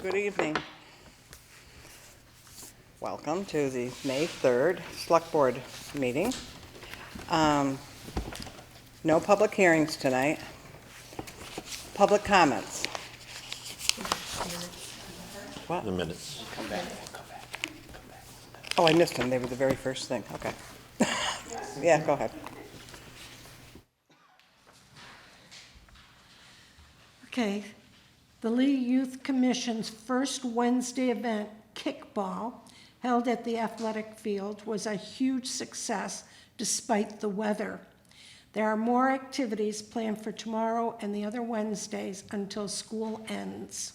Good evening. Welcome to the May 3rd Select Board Meeting. No public hearings tonight. Public comments. What? The minutes. Oh, I missed them. They were the very first thing. Okay. Yeah, go ahead. Okay, the Lee Youth Commission's first Wednesday event, kickball, held at the athletic field, was a huge success despite the weather. There are more activities planned for tomorrow and the other Wednesdays until school ends.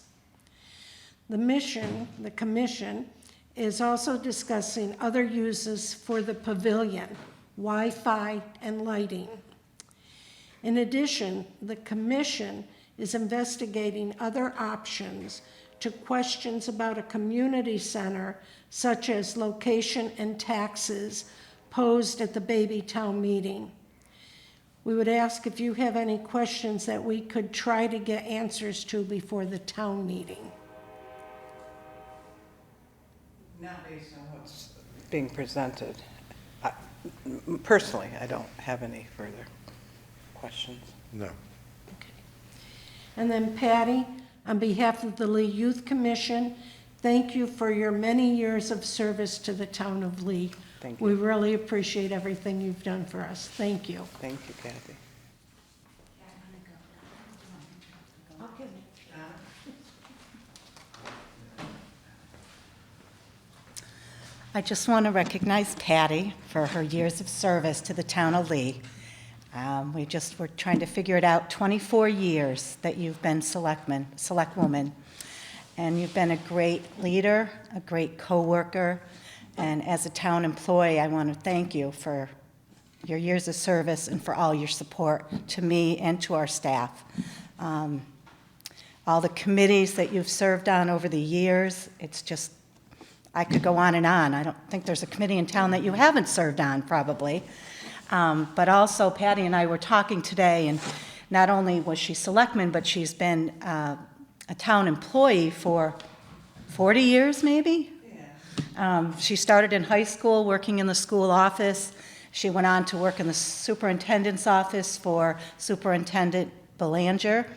The commission, is also discussing other uses for the pavilion, Wi-Fi and lighting. In addition, the commission is investigating other options to questions about a community center, such as location and taxes, posed at the Baby Town meeting. We would ask if you have any questions that we could try to get answers to before the town meeting. Not based on what's being presented. Personally, I don't have any further questions. No. And then Patty, on behalf of the Lee Youth Commission, thank you for your many years of service to the town of Lee. Thank you. We really appreciate everything you've done for us. Thank you. Thank you, Kathy. I just want to recognize Patty for her years of service to the town of Lee. We're trying to figure it out, 24 years that you've been selectwoman. And you've been a great leader, a great co-worker, and as a town employee, I want to thank you for your years of service and for all your support to me and to our staff. All the committees that you've served on over the years, it's just, I could go on and on. I don't think there's a committee in town that you haven't served on, probably. But also, Patty and I were talking today, and not only was she selectman, but she's been a town employee for 40 years, maybe? Yeah. She started in high school, working in the school office. She went on to work in the superintendent's office for Superintendent Belanger.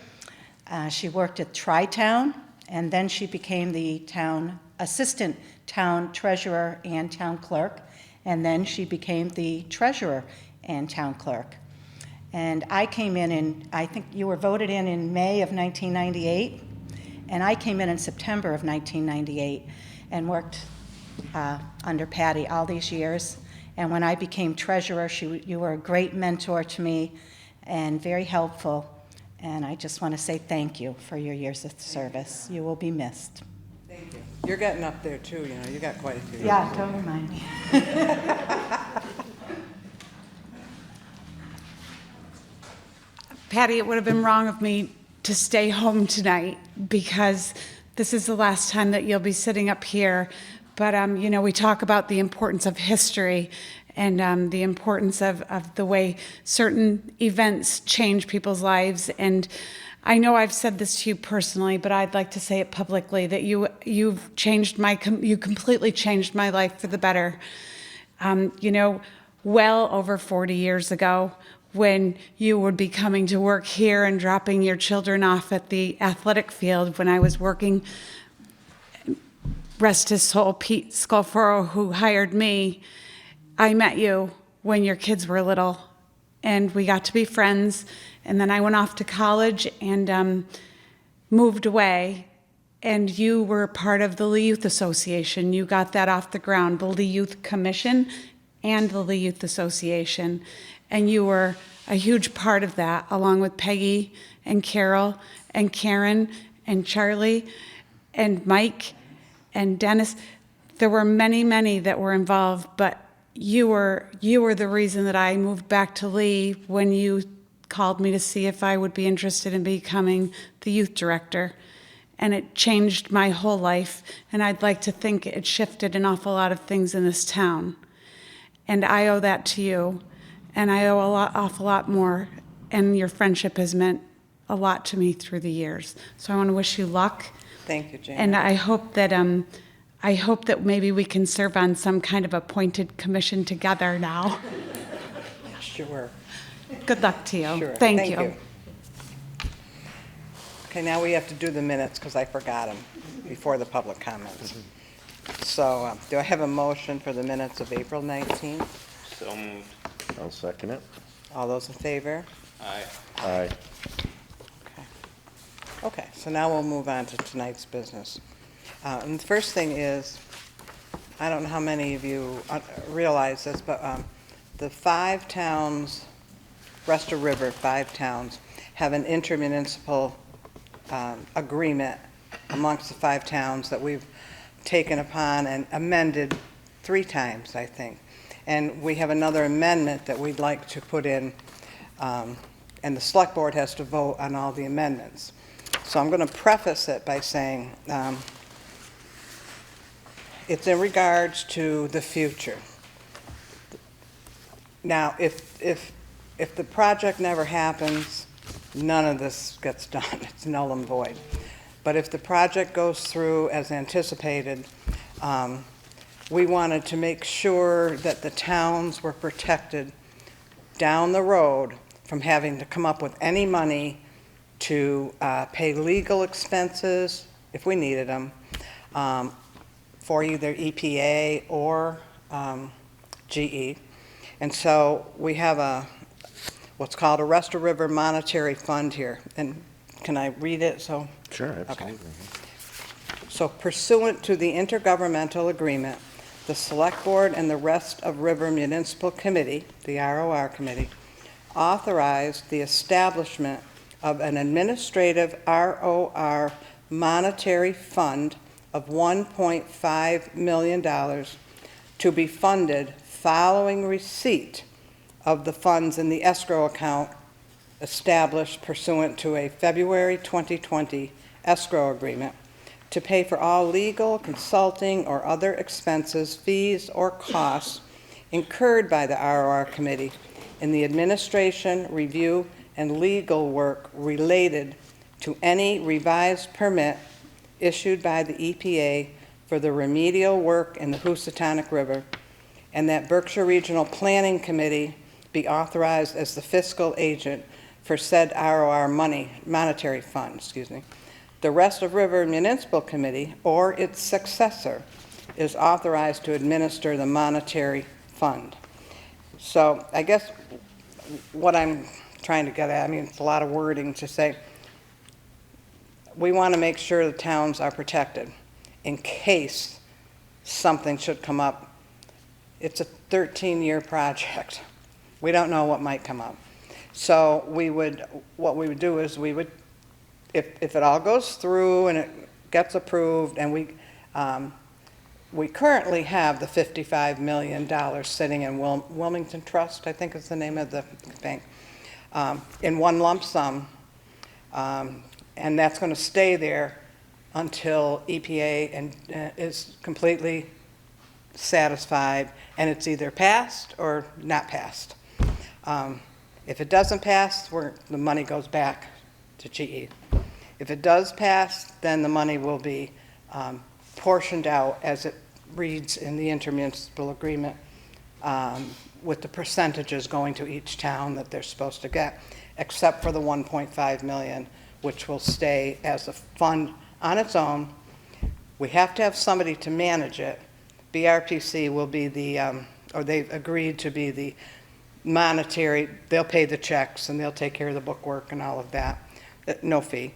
She worked at Tri-Town, and then she became the assistant town treasurer and town clerk, and then she became the treasurer and town clerk. And I came in, I think you were voted in May of 1998, and I came in September of 1998 and worked under Patty all these years. And when I became treasurer, you were a great mentor to me and very helpful. And I just want to say thank you for your years of service. You will be missed. Thank you. You're getting up there too, you know, you got quite a few years. Yeah, don't remind me. Patty, it would have been wrong of me to stay home tonight because this is the last time that you'll be sitting up here. But, you know, we talk about the importance of history and the importance of the way certain events change people's lives. And I know I've said this to you personally, but I'd like to say it publicly, that you completely changed my life for the better. You know, well over 40 years ago, when you would be coming to work here and dropping your children off at the athletic field, when I was working, rest his soul, Pete Scolforo, who hired me, I met you when your kids were little, and we got to be friends. And then I went off to college and moved away, and you were part of the Lee Youth Association. You got that off the ground, the Lee Youth Commission and the Lee Youth Association. And you were a huge part of that, along with Peggy and Carol and Karen and Charlie and Mike and Dennis. There were many, many that were involved, but you were the reason that I moved back to Lee when you called me to see if I would be interested in becoming the youth director. And it changed my whole life, and I'd like to think it shifted an awful lot of things in this town. And I owe that to you, and I owe awful lot more, and your friendship has meant a lot to me through the years. So I want to wish you luck. Thank you, Jane. And I hope that maybe we can serve on some kind of appointed commission together now. Sure. Good luck to you. Sure. Thank you. Okay, now we have to do the minutes because I forgot them before the public comments. So do I have a motion for the minutes of April 19th? So moved. I'll second it. All those in favor? Aye. Aye. Okay, so now we'll move on to tonight's business. And the first thing is, I don't know how many of you realize this, but the 5 towns, Rest of River, 5 towns, have an intermunicipal agreement amongst the 5 towns that we've taken upon and amended 3 times, I think. And we have another amendment that we'd like to put in, and the select board has to vote on all the amendments. So I'm going to preface it by saying it's in regards to the future. Now, if the project never happens, none of this gets done. It's null and void. But if the project goes through as anticipated, we wanted to make sure that the towns were protected down the road from having to come up with any money to pay legal expenses, if we needed them, for either EPA or GE. And so we have what's called a Rest of River Monetary Fund here. And can I read it? So. Sure, absolutely. Okay. So pursuant to the intergovernmental agreement, the Select Board and the Rest of River Municipal Committee, the ROR Committee, authorized the establishment of an administrative ROR monetary fund of $1.5 million to be funded following receipt of the funds in the escrow account established pursuant to a February 2020 escrow agreement to pay for all legal, consulting, or other expenses, fees, or costs incurred by the ROR Committee in the administration, review, and legal work related to any revised permit issued by the EPA for the remedial work in the Housatonic River, and that Berkshire Regional Planning Committee be authorized as the fiscal agent for said ROR monetary fund, The Rest of River Municipal Committee, or its successor, is authorized to administer the monetary fund. So I guess what I'm trying to get at, it's a lot of wording to say, we want to make sure the towns are protected in case something should come up. It's a 13-year project. We don't know what might come up. So what we would do is if it all goes through and it gets approved, and we currently have the $55 million sitting in Wilmington Trust, I think is the name of the bank, in one lump sum, and that's going to stay there until EPA is completely satisfied, and it's either passed or not passed. If it doesn't pass, the money goes back to GE. If it does pass, then the money will be portioned out as it reads in the intermunicipal agreement, with the percentages going to each town that they're supposed to get, except for the $1.5 million, which will stay as a fund on its own. We have to have somebody to manage it. BRPC will be or they've agreed to be the monetary, they'll pay the checks and they'll take care of the bookwork and all of that, no fee.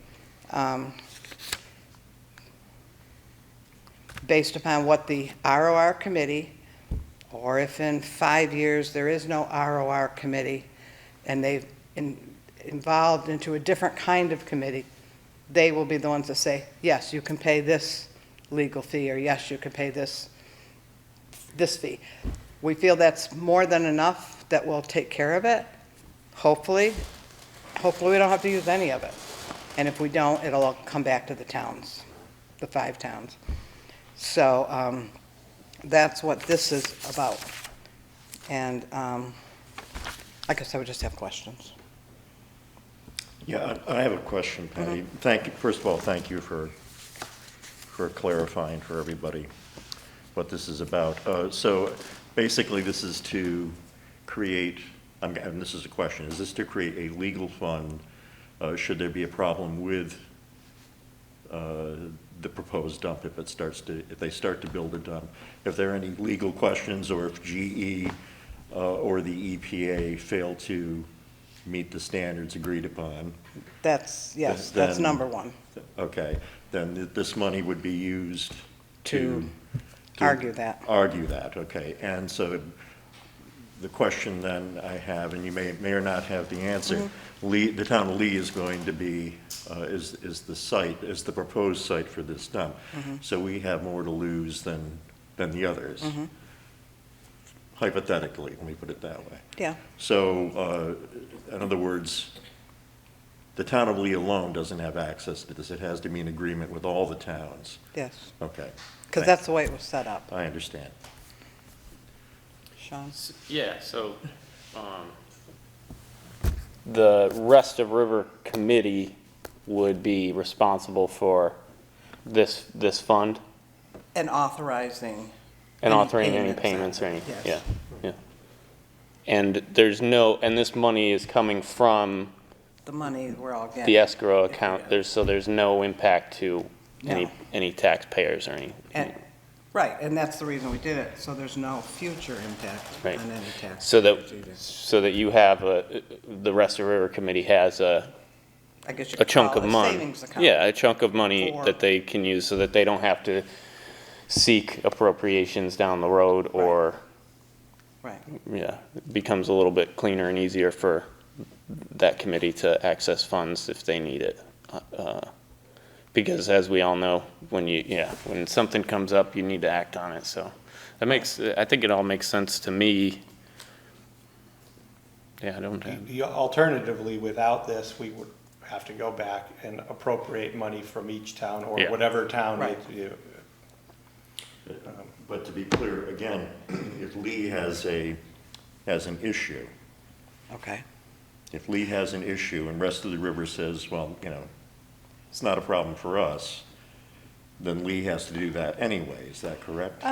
Based upon what the ROR committee, or if in 5 years there is no ROR committee and they've involved into a different kind of committee, they will be the ones that say, yes, you can pay this legal fee, or yes, you can pay this fee. We feel that's more than enough that will take care of it. Hopefully we don't have to use any of it. And if we don't, it'll all come back to the towns, the 5 towns. So that's what this is about. And I guess I would just have questions. Yeah, I have a question, Patty. Thank you. First of all, thank you for for clarifying for everybody what this is about. So basically, this is to create, and this is a question, is this to create a legal fund should there be a problem with the proposed dump if they start to build a dump? If there are any legal questions, or if GE or the EPA fail to meet the standards agreed upon? That's, yes, Then- that's number one, Okay, then this money would be used to argue that. argue that, okay. And so the question then I have, and you may or not have the answer, the town of Lee is going to be, is the proposed site for this dump. So we have more to lose than the others. Hypothetically, let me put it that way. Yeah, So, in other words, the town of Lee alone doesn't have access to this. It has to be in agreement with all the towns. yes, Okay, because that's the way it was set up. I understand. Sean? Yeah, so, the rest of River Committee would be responsible for this fund And authorizing. and Any authoring any payments, payments or any, yes. yeah, yeah. And and this money is coming from The money we're all getting. the escrow account, so there's no impact to No. any taxpayers or any. And- Right, and that's the reason we did it, so there's no future impact Right. on any tax. So dollars either. that you have, the rest of River Committee has I guess you a could chunk call of it a money. savings account. Yeah, a chunk of money For- that they can use so that they don't have to seek appropriations down the road, or, Right, yeah, it becomes a little bit cleaner and easier for that committee to access funds if they need it. Because as we all know, when something comes up, you need to act on it, so I think it all makes sense to me. Yeah, I don't have. Alternatively, without this, we would have to go back and appropriate money from each town, or Yeah. whatever town. Right. But to be clear, again, if Lee has an issue, okay, if Lee has an issue and rest of the river says, well, it's not a problem for us, then Lee has to do that anyway, is that correct?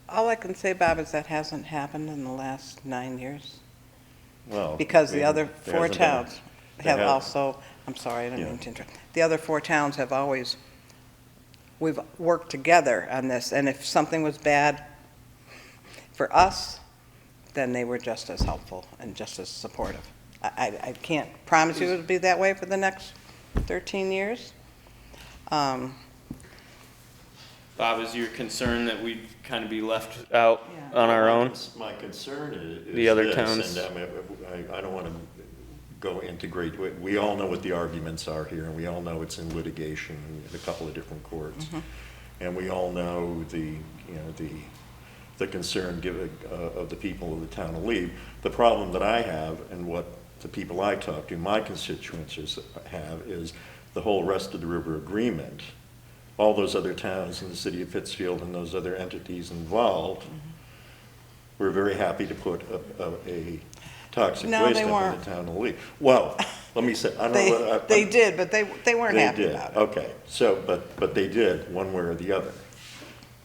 all I can say, Bob, is that hasn't happened in the last 9 years. Well, Because the maybe other there four hasn't been- towns there have have- also, I'm sorry, I didn't Yeah. mean to interrupt. The other four towns have always, we've worked together on this, and if something was bad for us, then they were just as helpful and just as supportive. I can't promise you it would be that way for the next 13 years. Bob, is your concern that we'd kind of be left out on our own? My concern is The other this, towns. and I don't want to go into great, we all know what the arguments are here, and we all know it's in litigation in a couple of different courts. And we all know the concern of the people of the town of Lee. The problem that I have, and what the people I talk to, my constituents have, is the whole rest of the river agreement. All those other towns in the city of Pittsfield and those other entities involved were very happy to put a toxic No, waste they dump in weren't. the town of Lee. Well, let me say, I don't know. They did, but they weren't They happy did, about it. okay. So, but they did, one way or the other.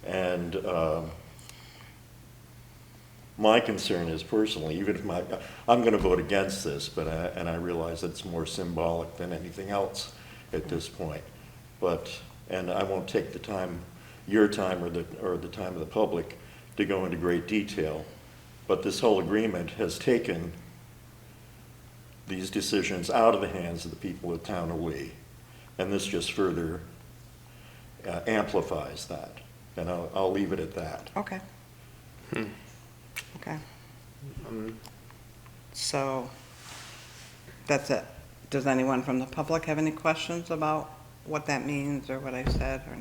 And my concern is personally, even if I'm going to vote against this, and I realize that it's more symbolic than anything else at this point. And I won't take the time, your time or the time of the public to go into great detail, but this whole agreement has taken these decisions out of the hands of the people of the town of Lee. And this just further amplifies that. And I'll leave it at that. Okay. Okay. So, that's it. Does anyone from the public have any questions about what that means or what I said or?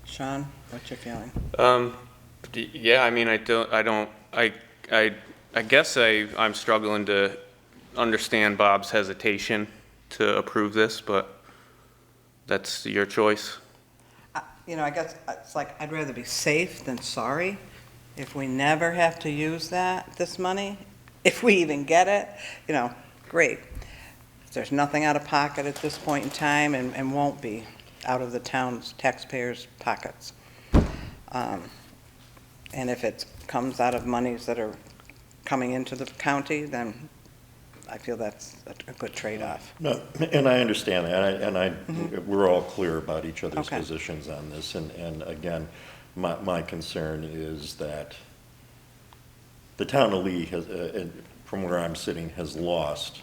Sean, what's your feeling? Yeah, I mean, I guess I'm struggling to understand Bob's hesitation to approve this, but that's your choice. I guess it's like, I'd rather be safe than sorry. If we never have to use this money, if we even get it, great. there's nothing out of pocket at this point in time and won't be out of the town's taxpayers' pockets. And if it comes out of monies that are coming into the county, then I feel that's a good trade-off. No, and I understand that, we're all clear about each other's Okay. positions on this, and again, my concern is that the town of Lee has, from where I'm sitting, has lost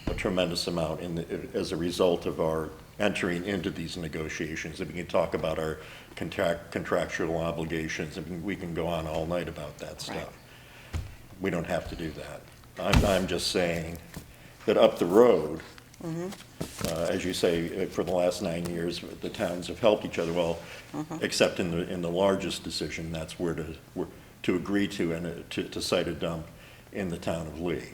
a tremendous amount as a result of our entering into these negotiations. And we can talk about our contractual obligations, and we can go on all night about that stuff. Right. We don't have to do that. I'm just saying that up the road, as you say, for the last 9 years, the towns have helped each other, well, except in the largest decision, that's where to agree to and to site a dump in the town of Lee.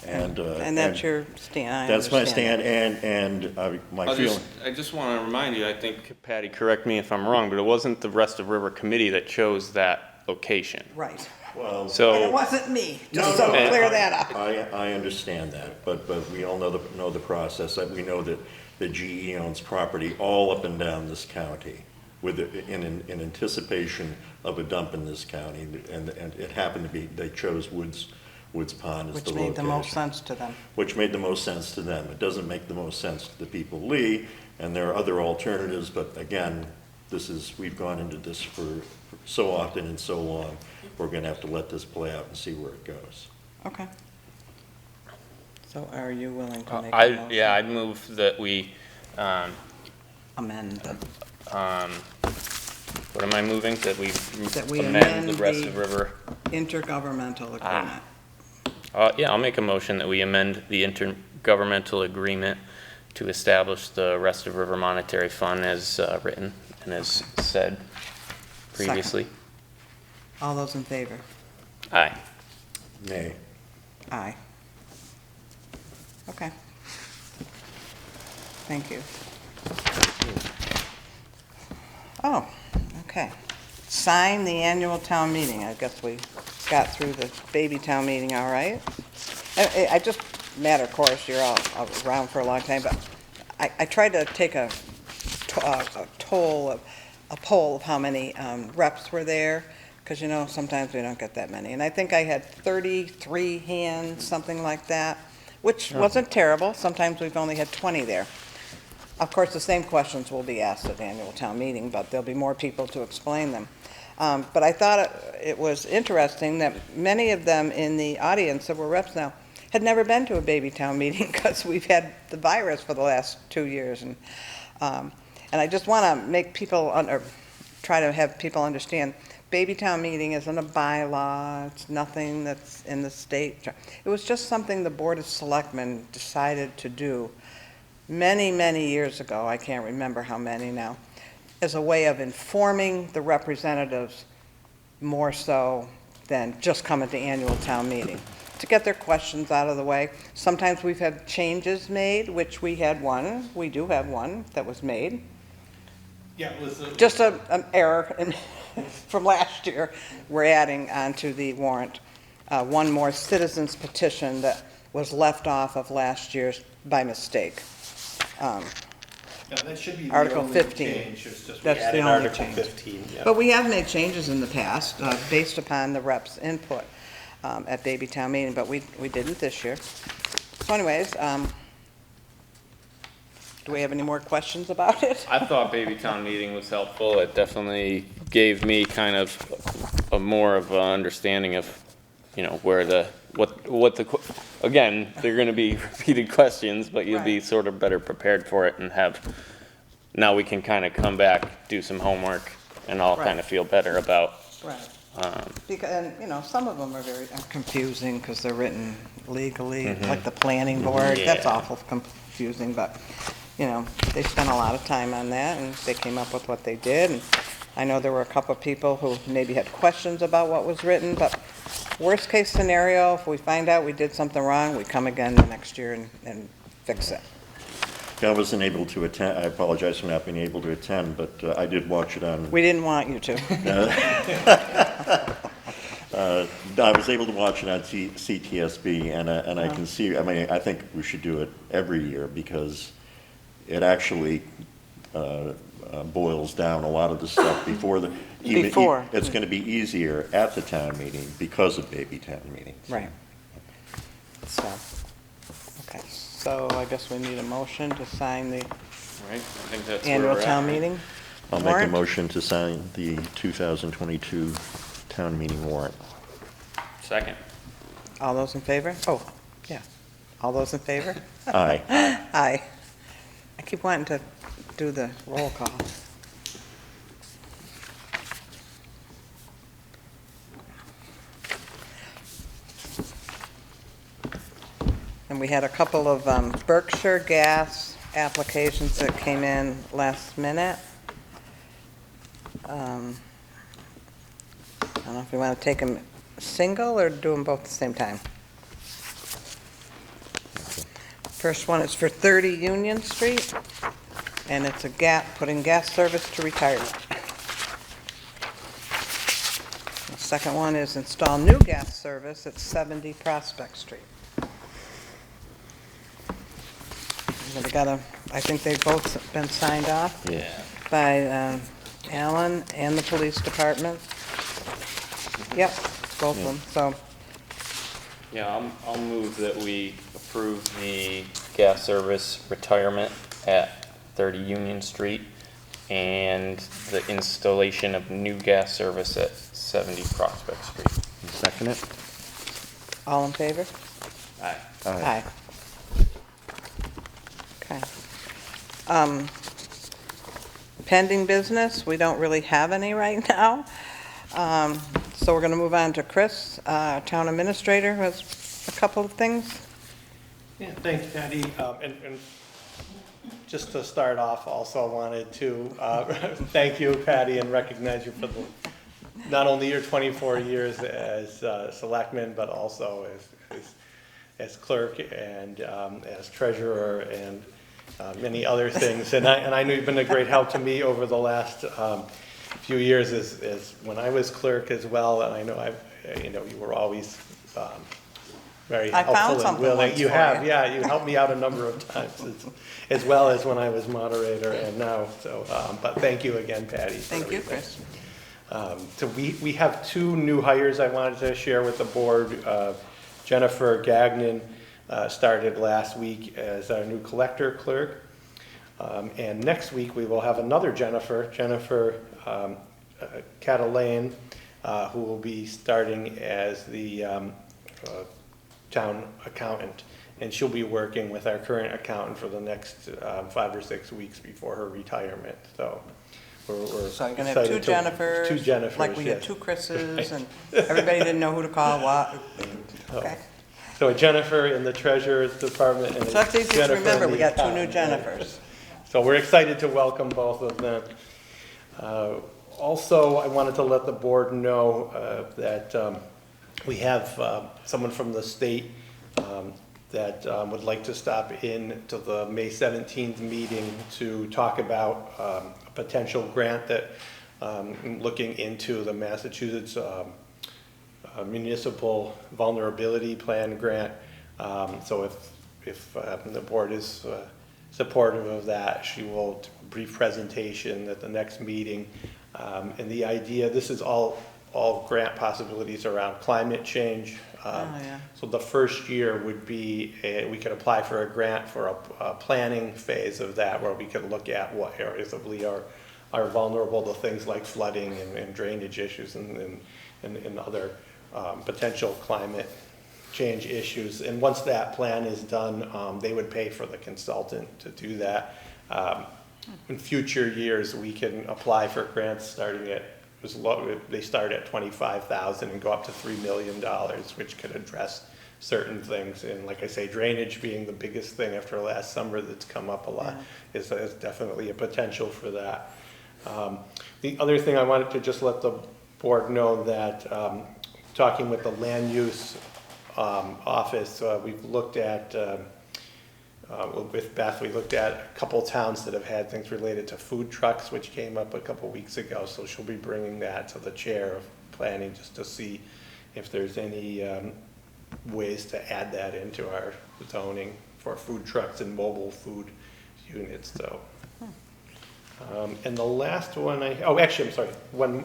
And that's your stand, I that's my understand. stand, and my feeling. I just want to remind you, I think, Patty, correct me if I'm wrong, but it wasn't the Rest of River Committee that chose that location. Right. Well, And it So, wasn't me, No, just so no, clear that up. I understand that, but we all know the process. That we know that the GE owns property all up and down this county in anticipation of a dump in this county, and it happened to be, they chose Woods Pond as the Which location. made the most sense to them. Which made the most sense to them. It doesn't make the most sense to the people of Lee, and there are other alternatives, but again, we've gone into this for so often and so long. We're gonna have to let this play out and see where it goes. Okay. So are you willing to make a motion? I'd move that we, Amend the, what am I moving? That we amend amend the Rest the- of River. intergovernmental agreement. Yeah, I'll make a motion that we amend the intergovernmental agreement to establish the Rest of River Monetary Fund as written and as said previously. All those in favor? Aye. Nay. Aye. Okay. Thank you. Oh, okay. Sign the annual town meeting. I guess we got through the baby town meeting all right. I just, matter of course, you're all around for a long time, but I tried to take a poll of how many reps were there, because sometimes we don't get that many. And I think I had 33 hands, something like that, which wasn't terrible. Sometimes we've only had 20 there. Of course, the same questions will be asked at the annual town meeting, but there'll be more people to explain them. But I thought it was interesting that many of them in the audience that were reps now had never been to a baby town meeting because we've had the virus for the last 2 years. And I just want to make people, try to have people understand, baby town meeting isn't a bylaw, it's nothing that's in the state. It was just something the Board of Selectmen decided to do many, many years ago, I can't remember how many now, as a way of informing the representatives more so than just coming to annual town meeting, to get their questions out of the way. Sometimes we've had changes made, which we do have one that was made. Yeah, it was. Just an error from last year. We're adding onto the warrant one more citizens petition that was left off of last year's by mistake. Yeah, that should be the Article only 15. change. It's just we That's the added only Article change. 15, yeah. But we have made changes in the past based upon the reps' input at baby town meeting, but we didn't this year. So anyways, do we have any more questions about it? I thought baby town meeting was helpful. It definitely gave me kind of a more of an understanding of, where again, they're gonna be repeated questions, but you'll be Right. sort of better prepared for it and now we can kind of come back, do some homework, and all Right. kind of feel better about, Right. Because, and, some of them are very confusing because they're written legally, like the planning board, that's Yeah. awful confusing, but, they spent a lot of time on that and they came up with what they did. And I know there were a couple of people who maybe had questions about what was written, but worst case scenario, if we find out we did something wrong, we come again the next year and fix it. I wasn't able to attend, I apologize for not being able to attend, but I did watch it on. We didn't want you to. I was able to watch it on CTSB, and I can see, I mean, I think we should do it every year because it actually boils down a lot of the stuff before the. Before. It's going to be easier at the town meeting because of baby town meetings. Right. So, okay, so I guess we need a motion to sign the Right, I think that's where annual we're at, town right? meeting I'll make a warrant. motion to sign the 2022 town meeting warrant. Second. All those in favor? Oh, yeah. All those in favor? Aye. Aye. I keep wanting to do the roll call. And we had a couple of Berkshire Gas applications that came in last minute. I don't know if we want to take them single or do them both at the same time. First one is for 30 Union Street, and it's putting gas service to retirement. The second one is install new gas service at 70 Prospect Street. I think they've both been signed off Yeah. by Alan and the police department. Yep, both of them, so, Yeah, I'll move that we approve the gas service retirement at 30 Union Street and the installation of new gas service at 70 Prospect Street. Second it? all in favor? Aye. Aye. Okay. Pending business, we don't really have any right now. So we're going to move on to Chris, Town Administrator, who has a couple of things. Yeah, thanks, Patty. And just to start off, also wanted to thank you, Patty, and recognize you for not only your 24 years as selectman, but also as clerk and as treasurer and many other things. And I know you've been a great help to me over the last few years as when I was clerk as well. And I know you were always very I found helpful and something willing. once You for have, you. yeah, you helped me out a number of times as well as when I was moderator and now. So, but thank you again, Patty. for Thank you, everything. Chris. So we have two new hires I wanted to share with the board. Jennifer Gagnon started last week as our new collector clerk. And next week we will have another Jennifer Catalane, who will be starting as the town accountant. And she'll be working with our current accountant for the next 5 or 6 weeks before her retirement. So we're So you're going to have two Jennifers. Two Jennifers, Like we had yes. two Chris's, and everybody didn't know who to call what. Okay. So a Jennifer in the treasurer's department and a So that's easy to Jennifer remember, in the we got two new accountant. Jennifers. So we're excited to welcome both of them. Also, I wanted to let the board know that we have someone from the state that would like to stop in to the May 17th meeting to talk about a potential grant that looking into the Massachusetts Municipal Vulnerability Plan grant. So if the board is supportive of that, she will do a brief presentation at the next meeting. And the idea, this is all grant possibilities around climate change. Yeah. So the first year would be, we could apply for a grant for a planning phase of that, where we could look at what areas of Lee are vulnerable to things like flooding and drainage issues and other potential climate change issues. And once that plan is done, they would pay for the consultant to do that. In future years, we can apply for grants starting at, they start at $25,000 and go up to $3 million, which could address certain things. And like I say, drainage being the biggest thing after last summer that's come up a lot, is definitely a potential for that. The other thing I wanted to just let the board know that talking with the land use office, we've looked at, with Beth, we looked at a couple towns that have had things related to food trucks, which came up a couple weeks ago. So she'll be bringing that to the chair of planning just to see if there's any ways to add that into our zoning for food trucks and mobile food units, so. And the last one actually, I'm sorry, one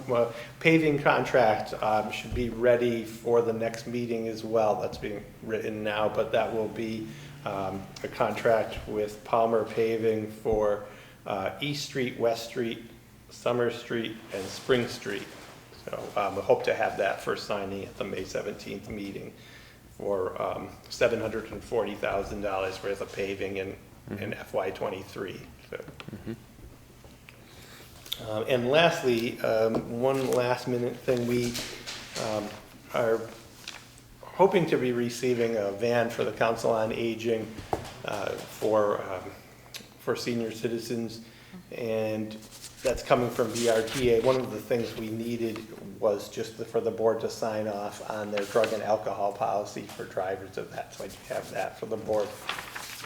paving contract should be ready for the next meeting as well. That's being written now, but that will be a contract with Palmer Paving for East Street, West Street, Summer Street, and Spring Street. So we hope to have that for signing at the May 17th meeting for $740,000 worth of paving in FY23. So. And lastly, one last minute thing, we are hoping to be receiving a van for the Council on Aging for senior citizens, and that's coming from BRTA. One of the things we needed was just for the board to sign off on their drug and alcohol policy for drivers of that, so I have that for the board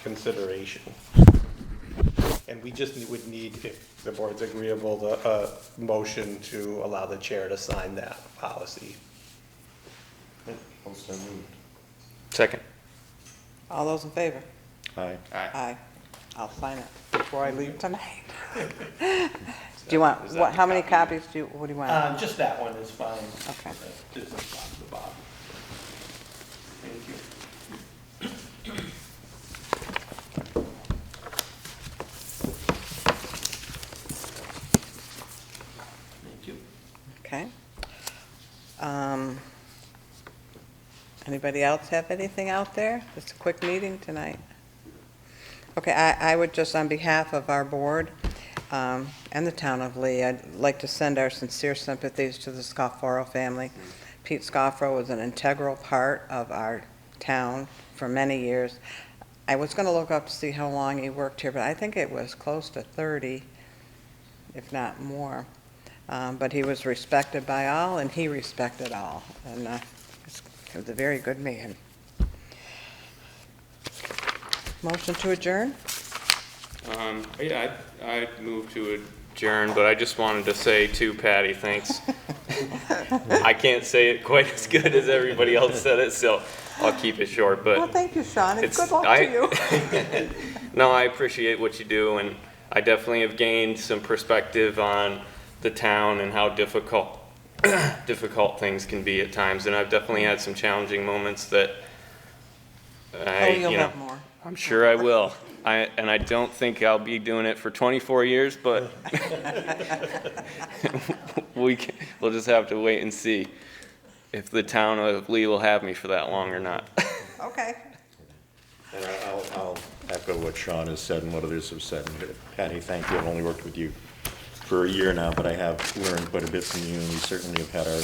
consideration. And we just would need, if the board's agreeable, the motion to allow the chair to sign that policy. Also moved. Second. All those in favor? Aye. Aye. I'll sign it before I leave tonight. Do you want, how many copies what do you want? Just that one is fine. Okay. Just at the bottom. Thank you. Thank you. Okay. Anybody else have anything out there? Just a quick meeting tonight. Okay, I would just, on behalf of our board and the town of Lee, I'd like to send our sincere sympathies to the Scofforo family. Pete Scofforo was an integral part of our town for many years. I was going to look up to see how long he worked here, but I think it was close to 30, if not more. But he was respected by all, and he respected all. And he was a very good man. Motion to adjourn? Yeah, I'd move to adjourn, but I just wanted to say to Patty, thanks. I can't say it quite as good as everybody else said it, so I'll keep it short, but. Well, thank you, Sean, and good luck to you. No, I appreciate what you do, and I definitely have gained some perspective on the town and how difficult things can be at times, and I've definitely had some challenging moments that You'll have more. I'm sure I will. And I don't think I'll be doing it for 24 years, but we'll just have to wait and see if the town of Lee will have me for that long or not. Okay. And I'll echo what Sean has said and what others have said. Patty, thank you. I've only worked with you for a year now, but I have learned quite a bit from you, and we certainly have had our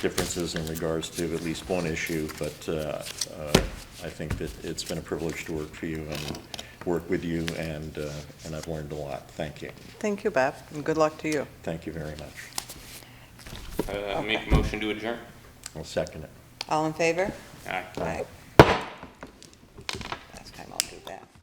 differences in regards to at least one issue, but I think that it's been a privilege to work for you and work with you, and I've learned a lot. Thank you. Thank you, Beth, and good luck to you. Thank you very much. Make a motion to adjourn. I'll second it. All in favor? Aye. Aye.